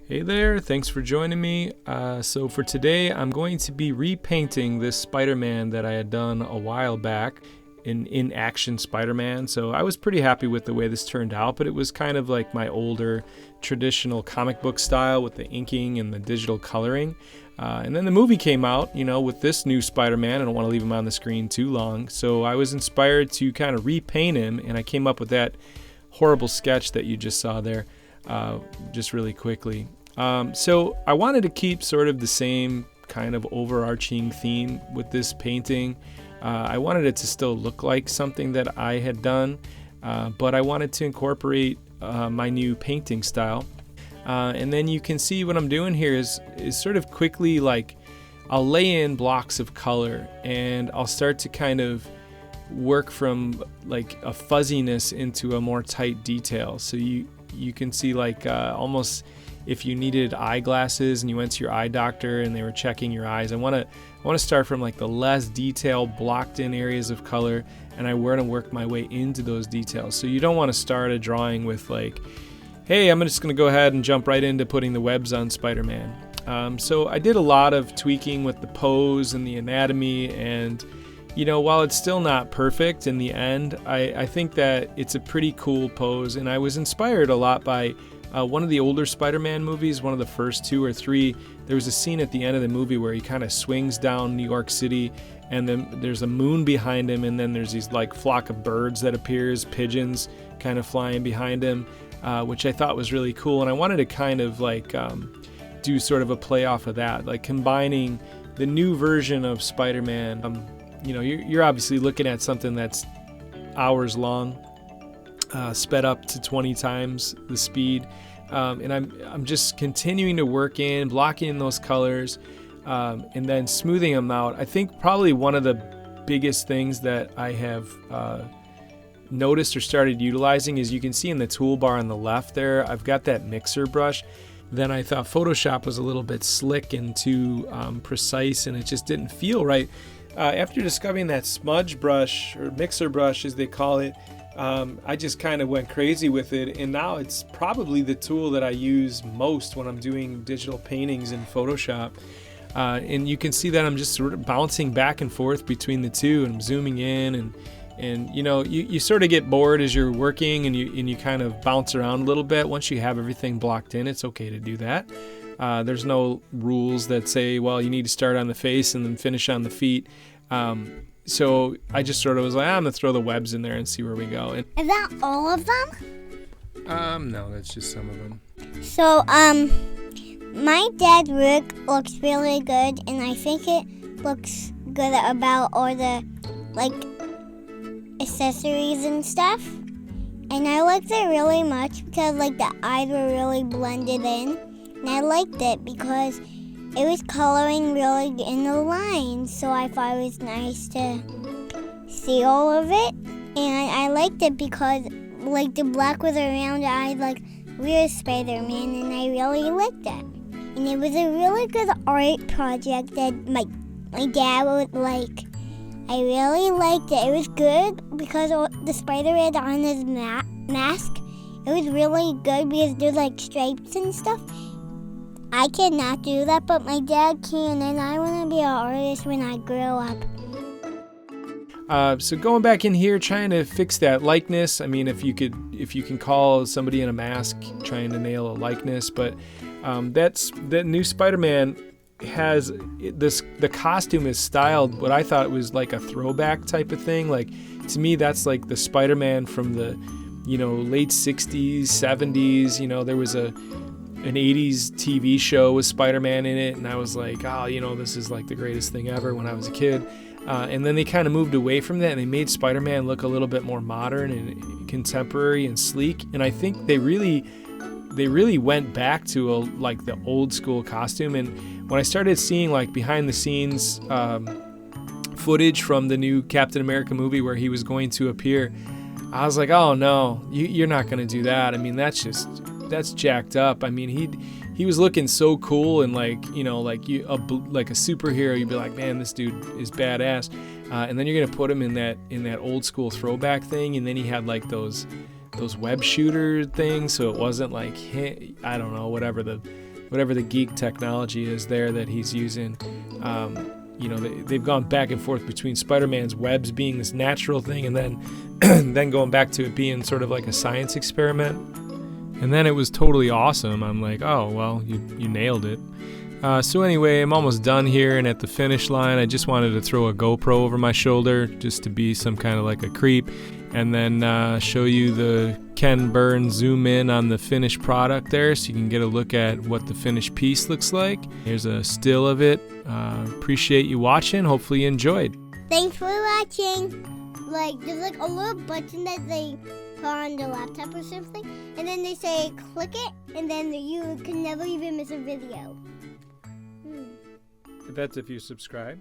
Hey there, thanks for joining me. So for today, I'm going to be repainting this Spider-Man that I had done a while back in action Spider-Man. So I was pretty happy with the way this turned out, but it was kind of like my older traditional comic book style with the inking and the digital coloring. And then the movie came out, with this new Spider-Man. I don't want to leave him on the screen too long. So I was inspired to kind of repaint him, and I came up with that horrible sketch that you just saw there. Just really quickly. So I wanted to keep sort of the same kind of overarching theme with this painting. I wanted it to still look like something that I had done, but I wanted to incorporate my new painting style. And then you can see what I'm doing here is sort of quickly, like, I'll lay in blocks of color and I'll start to kind of work from like a fuzziness into a more tight detail. So you can see like almost if you needed eyeglasses and you went to your eye doctor and they were checking your eyes. I want to start from like the less detailed, blocked in areas of color, and I want to work my way into those details. So you don't want to start a drawing with like, hey, I'm just going to go ahead and jump right into putting the webs on Spider-Man. So I did a lot of tweaking with the pose and the anatomy, and while it's still not perfect in the end, I think that it's a pretty cool pose, and I was inspired a lot by one of the older Spider-Man movies, one of the first 2 or 3. There was a scene at the end of the movie where he kind of swings down New York City, and then there's a moon behind him, and then there's these like flock of birds that appears, pigeons kind of flying behind him, which I thought was really cool. And I wanted to kind of like do sort of a play off of that, like combining the new version of Spider-Man. You're obviously looking at something that's hours long, sped up to 20 times the speed, and I'm just continuing to work in, blocking in those colors, and then smoothing them out. I think probably one of the biggest things that I have noticed or started utilizing is, you can see in the toolbar on the left there, I've got that mixer brush. Then I thought Photoshop was a little bit slick and too precise, and it just didn't feel right. After discovering that smudge brush, or mixer brush as they call it, I just kind of went crazy with it, and now it's probably the tool that I use most when I'm doing digital paintings in Photoshop. And you can see that I'm just sort of bouncing back and forth between the two, and I'm zooming in, and you sort of get bored as you're working, and you kind of bounce around a little bit. Once you have everything blocked in, it's okay to do that. There's no rules that say, well, you need to start on the face and then finish on the feet. So I just sort of was like, I'm going to throw the webs in there and see where we go. And is that all of them? No, that's just some of them. So, my dad's work looks really good, and I think it looks good about all the, like, accessories and stuff. And I liked it really much because, like, the eyes were really blended in. And I liked it because it was coloring really in the lines, so I thought it was nice to see all of it. And I liked it because, like, the black with around the eyes, like, we're Spider-Man, and I really liked it. And it was a really good art project that my dad would like. I really liked it. It was good because the spider had on his mask. It was really good because there's, like, stripes and stuff. I cannot do that, but my dad can, and I want to be an artist when I grow up. So going back in here, trying to fix that likeness. I mean, if you can call somebody in a mask, trying to nail a likeness, but that new Spider-Man has this. The costume is styled what I thought was like a throwback type of thing. Like, to me, that's like the Spider-Man from the late 60s, 70s. There was an 80s TV show with Spider-Man in it, and I was like, this is like the greatest thing ever when I was a kid. And then they kind of moved away from that, and they made Spider-Man look a little bit more modern and contemporary and sleek. And I think they really went back to like the old school costume. And when I started seeing like behind the scenes footage from the new Captain America movie where he was going to appear, I was like, oh no, you're not going to do that. I mean, that's jacked up. I mean, he was looking so cool, and like like a superhero. You'd be like, man, this dude is badass. And then you're gonna put him in that old school throwback thing, and then he had like those web shooter things, so it wasn't like, I don't know, whatever the whatever the geek technology is there that he's using. They've gone back and forth between Spider-Man's webs being this natural thing and then then going back to it being sort of like a science experiment. And then it was totally awesome. I'm like, oh, well, you nailed it. So anyway, I'm almost done here, and at the finish line, I just wanted to throw a GoPro over my shoulder just to be some kind of like a creep, and then show you the Ken Burns zoom in on the finished product there so you can get a look at what the finished piece looks like. Here's a still of it. Appreciate you watching. Hopefully you enjoyed. Thanks for watching. There's like a little button that they put on the laptop or something, and then they say click it, and then you can never even miss a video. That's if you subscribe.